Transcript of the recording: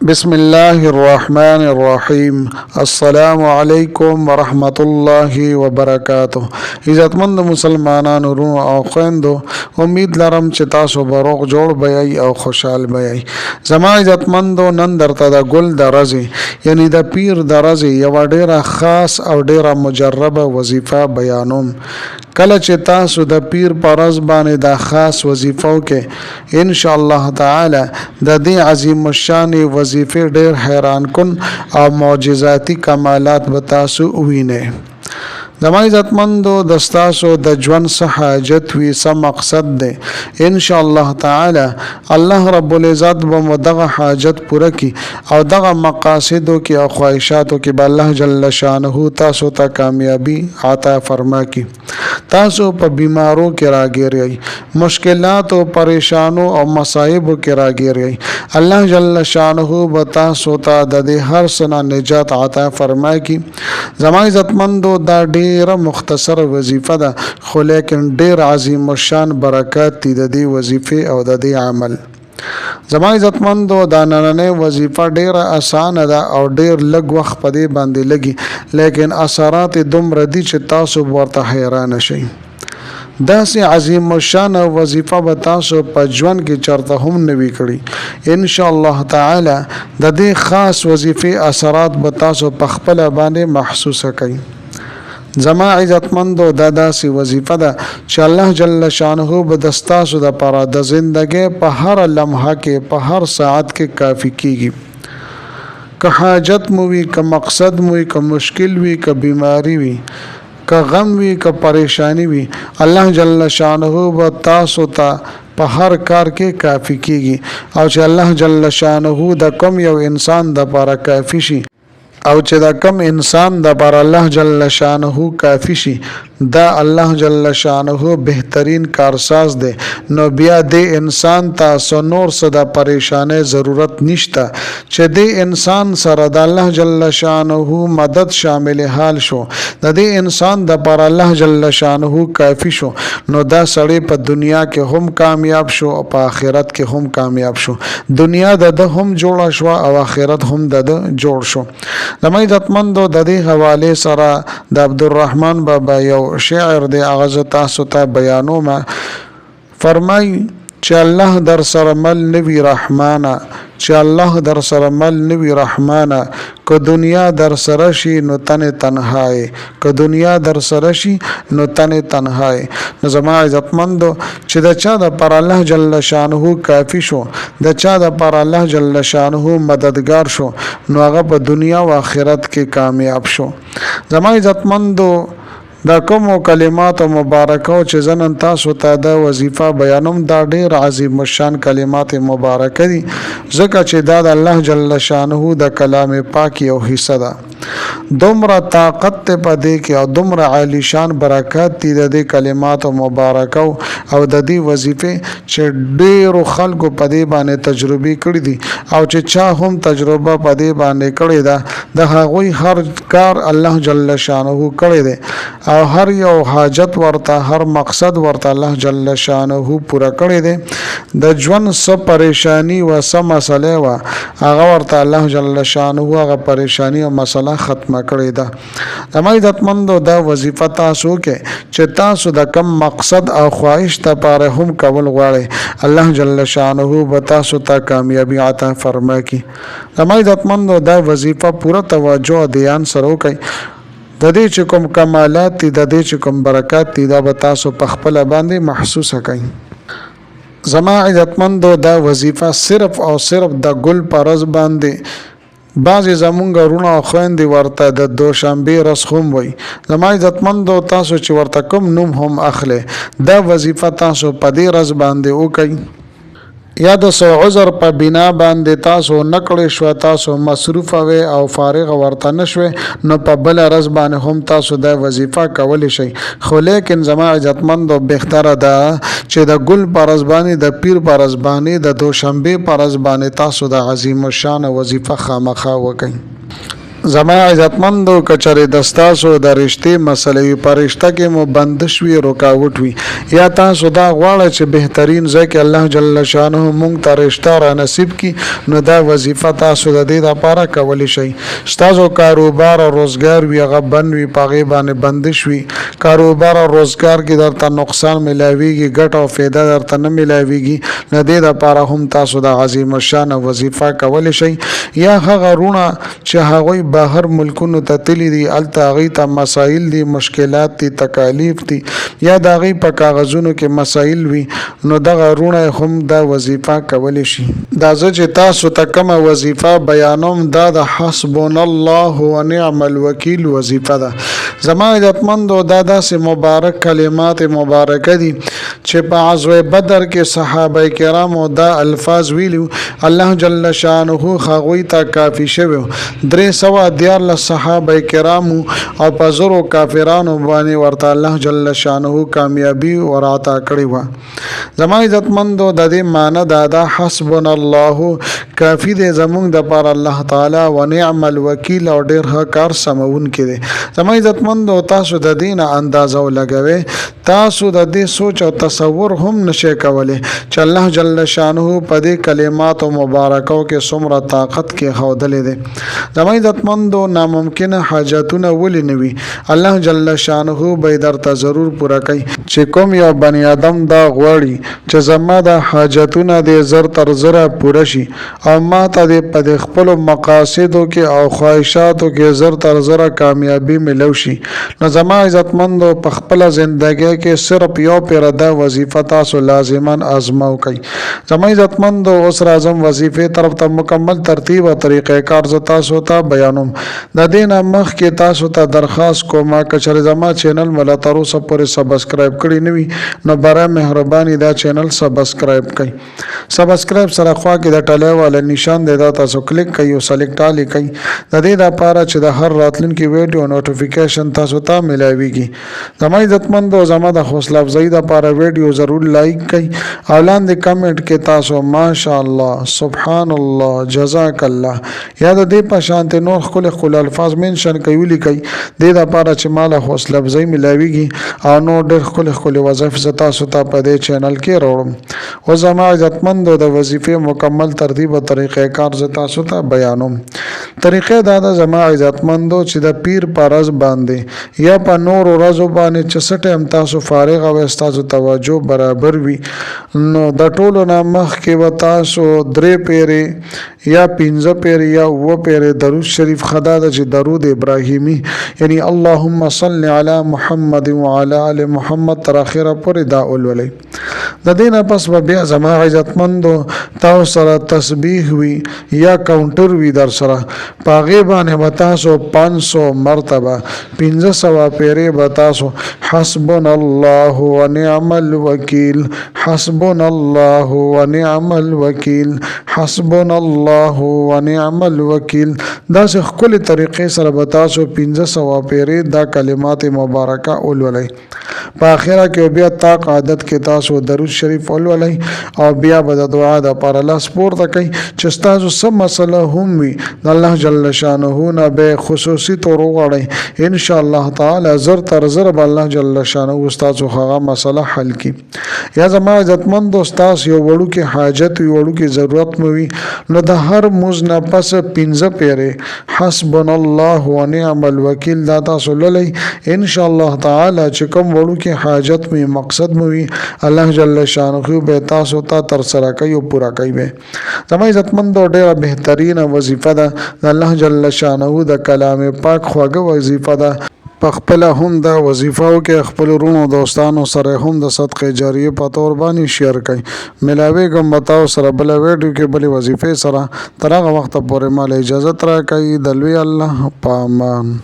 بسم الله الرحمن الرحیم. السلام علیکم ورحمۃ اللہ وبرکاتہ. عزتمند مسلمانانو ورونو او خویندو، امید لرم چې تاسو به روغ جوړ بیئ او خوشحال بیئ. زما عزتمندو، نن درته د ګل د ورځې یعنی د پیر د ورځې یوه ډیره خاص او ډیره مجربه وظیفه بیانوم. کله چې تاسو د پیر په ورځ باندې دا خاص وظیفه وکړئ، ان شاء الله تعالی د دې عظیم الشان وظیفه ډیر حیران کن او معجزاتی کمالات به تاسو ووینئ. زما عزتمندو، د ستاسو د ژوند څه حاجت وي، څه مقصد دی، ان شاء الله تعالی الله رب العزت به مو دغه حاجت پوره کی او دغه مقاصدو کې او خواهشاتو کې به الله جل شانه تاسو ته کامیابی عطا فرما کی. تاسو په بیمارو کې راګیری، مشکلات او پریشانو او مصائب کې راګیری، الله جل شانه به تاسو ته د دې هر څه نه نجات عطا فرما کی. زما عزتمندو، دا ډیره مختصر وظیفه ده، خو لیکن ډیر عظیم الشان برکات دي د دې وظیفه او د دې عمل. زما عزتمندو، دا نننۍ وظیفه ډیره اسانه ده او ډیر لږ وخت په دې باندې لګي، لیکن اثرات دومره دي چې تاسو ورته حیران شئ. داسې عظیم الشان وظیفه به تاسو په ژوند کې چرته هم نه وي کړي. ان شاء الله تعالی د دې خاص وظیفې اثرات به تاسو په خپل باندې محسوسه کړئ. زما عزتمندو، دا داسې وظیفه ده چې الله جل شانه به د ستاسو دپاره د زندګۍ په هر لمحه کې، په هر ساعت کې کافي کیږي. که حاجت مو وي، که مقصد مو وي، که مشکل وي، که بیماری وي، که غم وي، که پریشانی وي، الله جل شانه به تاسو ته په هر کار کې کافي کیږي. او چې الله جل شانه د کوم یو انسان دپاره کافي شي او چې دا کم انسان د بر الله جل شانه کافی شي، دا الله جل شانه بهترین کارساز دی. نو بیا د انسان ته سو نور څه د پریشانې ضرورت نشته چې د انسان سره د الله جل شانه مدد شامل حال شو، د دې انسان د بر الله جل شانه کافی شو، نو دا سړی په دنیا کې هم کامیاب شو او په آخرت کې هم کامیاب شو. دنیا د هم جوړه شو او آخرت هم د جوړ شو. زما عزتمندو، د دې حواله سره د عبدالرحمن بابا یو شعر دی، هغه تاسو ته بیانوم. فرمای چې الله در سره مل نوی رحمانه، چې الله در سره مل نوی رحمانه، که دنیا در سره شي نو تن تنهایی، که دنیا در سره شي نو تن تنهایی. نو زما عزتمندو، چې د چا د پر الله جل شانه کافی شو، د چا د پر الله جل شانه مددگار شو، نو هغه په دنیا او آخرت کې کامیاب شو. زما عزتمندو، دا کوم کلمات مبارکه چې زنن تاسو ته د وظیفه بیانوم، دا ډیر عظیم الشان کلمات مبارکه دي، ځکه چې دا د الله جل شانه د کلام پاک یو حصہ ده. دومره طاقت ته پدې کې او دومره عالی شان برکات دي د دې کلمات مبارکه او د دې وظیفه چې ډیرو خلکو پدې باندې تجربه کړې دي، او چې چا هم تجربه پدې باندې کړې ده، د هغوی هر کار الله جل شانه کړی دی او هر یو حاجت ورته، هر مقصد ورته الله جل شانه پورا کړی دی. د ژوند څه پریشانی و څه مسئله و، هغه ورته الله جل شانه هغه پریشانی او مسئله ختمه کړی ده. زما عزتمندو، دا وظیفه تاسو کې چې تاسو د کم مقصد او خواهش لپاره هم کول غواړئ، الله جل شانه به تاسو ته کامیابی عطا فرما کی. زما عزتمندو، دا وظیفه پوره توجه او دھیان سره وکړئ. د دې چې کوم کمالات دي، د دې چې کوم برکات دي، دا به تاسو په خپل باندې محسوسه کړئ. زما عزتمندو، دا وظیفه صرف او صرف د ګل پر ورځ باندې بعضې زمونږ وروڼه او خویندې ورته د دوشنبې ورځ هم وایي. زما عزتمندو، تاسو چې ورته کوم نوم هم اخلئ، دا وظیفه تاسو په دې ورځ باندې وکړئ. یا د سو عذر په بنا باندې تاسو نکړې شو، تاسو مصروف وي او فارغ ورته نشوي، نو په بل ورځ باندې هم تاسو د وظیفه کولی شئ. خو لیکن زما عزتمندو، بهتره ده چې د ګل په ورځ باندې، د پیر په ورځ باندې، د دوشنبې په ورځ باندې تاسو د عظیم الشان وظیفه خامخا وکړئ. زما عزتمندو کچره دستاسو د رښتې مسلې پرشته کې مو بندش وی رکاوټ وی یا تاسو دا غواړئ چې بهترین ځکه الله جل شانه مونږ ته رښتا را نصیب کی نو دا وظیفه تاسو د دې لپاره کولی شئ تاسو کاروبار او روزګار وی هغه بند وی پاغه باندې بندش وی کاروبار او روزګار کې درته نقصان ملاویږي ګټه او فایده درته نه ملاویږي نه دې لپاره هم تاسو د عظیم شان وظیفه کولی شئ یا هغه رونه چې هغه بهر ملکونو ته تللی دي الته هغې ته مسایل دي مشکلات دي تکالیف دي یا د هغې په کاغذونو کې مسایل وي نو دغه رونه هم دا وظیفه کولی شي دا زه چې تاسو ته کومه وظیفه بیانوم دا د حسبنا الله ونعم الوکیل وظیفه ده زما عزتمندو دا داسې مبارک کلمات مبارکه دي چې په غزوه بدر کې صحابه کرامو دا الفاظ ویلو الله جل شانه هغوی ته کافي شوی 314 صحابه کرامو او په زرو کافرانو باندې ورته الله جل شانه کامیابی ورعطا کړی و زما عزتمندو د دې معنی دا حسبنا الله کافی دې زمونږ د پر الله تعالی و نعم الوکیل او ډیر ښه کار سمون کړي زما عزتمندو تاسو د دین اندازو لګوي تاسو د دې سوچ او تصور هم نشئ کولای چې الله جل شانه په دې کلمات مبارکو کې څومره طاقت کې خودلې ده زما عزتمندو ناممکنه حاجتونه ولې نوي الله جل شانه به درته ضرور پوره کوي چې کوم یو بنی آدم دا غواړي چې زما د حاجتونه د زر تر زره پوره شي او ما ته د په خپل مقاصدو کې او خواهشاتو کې زر تر زره کامیابی ملو شي نو زما عزتمندو په خپل ژوندۍ کې صرف یو پیر دا وظیفه تاسو لازمان آزماو کوي زما عزتمندو اوس راځم وظیفه طرف ته مکمل ترتیب او طریقې کار ز تاسو ته بیانوم د دین مخ کې تاسو ته درخواست کوم کچره زما چینل مل تر اوسه پورې سبسکرایب کړی نوي نو برای مهرباني دا چینل سبسکرایب کړئ سبسکرایب سره خوا کې د ټاله والا نشان دی دا تاسو کلیک کړئ او سلیکټ علی کړئ د دې لپاره چې د هر راتلونکي ویډیو نوټیفیکیشن تاسو ته ملایويږي زما عزتمندو زما د حوصله افزایی لپاره ویډیو ضرور لایک کړئ او لاندې کمنټ کې تاسو ماشاءالله سبحان الله جزاک الله یا د دې په شانت نور خپل الفاظ منشن کوي لیکي د لپاره چې مال حوصله افزایی ملاويږي او نو ډېر خپل وظیفه تاسو ته په دې چینل کې راوړم او زما عزتمندو د وظیفې مکمل ترتیب او طریقې کار ز تاسو ته بیانوم طریقې دا د زما عزتمندو چې د پیر پرز باندې یا په نور ورځو باندې چې سټم تاسو فارغ او تاسو توجه برابر وي نو د ټولو نامخ کې و تاسو درې پیری یا 15 پیری یا و پیری درود شریف خدا د درود ابراهیمی یعنی اللهم صل علی محمد وعلى ال محمد تر اخره پورې دا ولولې د دینه پس بیا زما عزتمندو تاسو سره تسبیح وی یا کاونټر وی در سره پاغه باندې وتاسو 500 مرتبه 1500 پیری وتاسو حسبنا الله ونعم الوکیل حسبنا الله ونعم الوکیل حسبنا الله ونعم الوکیل دا څه خپل طریقې سره وتاسو 1500 پیری دا کلمات مبارکه ولولې په اخره کې بیا طاق عادت کې تاسو درود شریف ولولې او بیا به د دعا د پر الله سپورته کوي چې تاسو سم مسله هم وي د الله جل شانه نه به خصوصي تور وغړي ان شاء الله تعالی زر تر زر به الله جل شانه استاد هغه مسله حل کی یا زما عزتمند استاد یو وړو کې حاجت یو وړو کې ضرورت موي نو د هر موز نه پس 15 پیره حسبنا الله ونعم الوکیل دا تاسو لولې ان شاء الله تعالی چې کوم وړو کې حاجت می مقصد موي الله جل شانه به تاسو ته تر سره کوي او پورا کوي زما عزتمند ډېره بهترینه وظیفه ده الله جل شانه د کلام پاک خوږه وظیفه ده په خپل هم دا وظیفه او کې خپل رونو دوستانو سره هم د صدقه جاریه په تور باندې شیر کړئ ملاوي کوم بتاو سره بل ویډیو کې بل وظیفه سره تر هغه وخت پورې مال اجازه ترا کوي د لوی الله پامان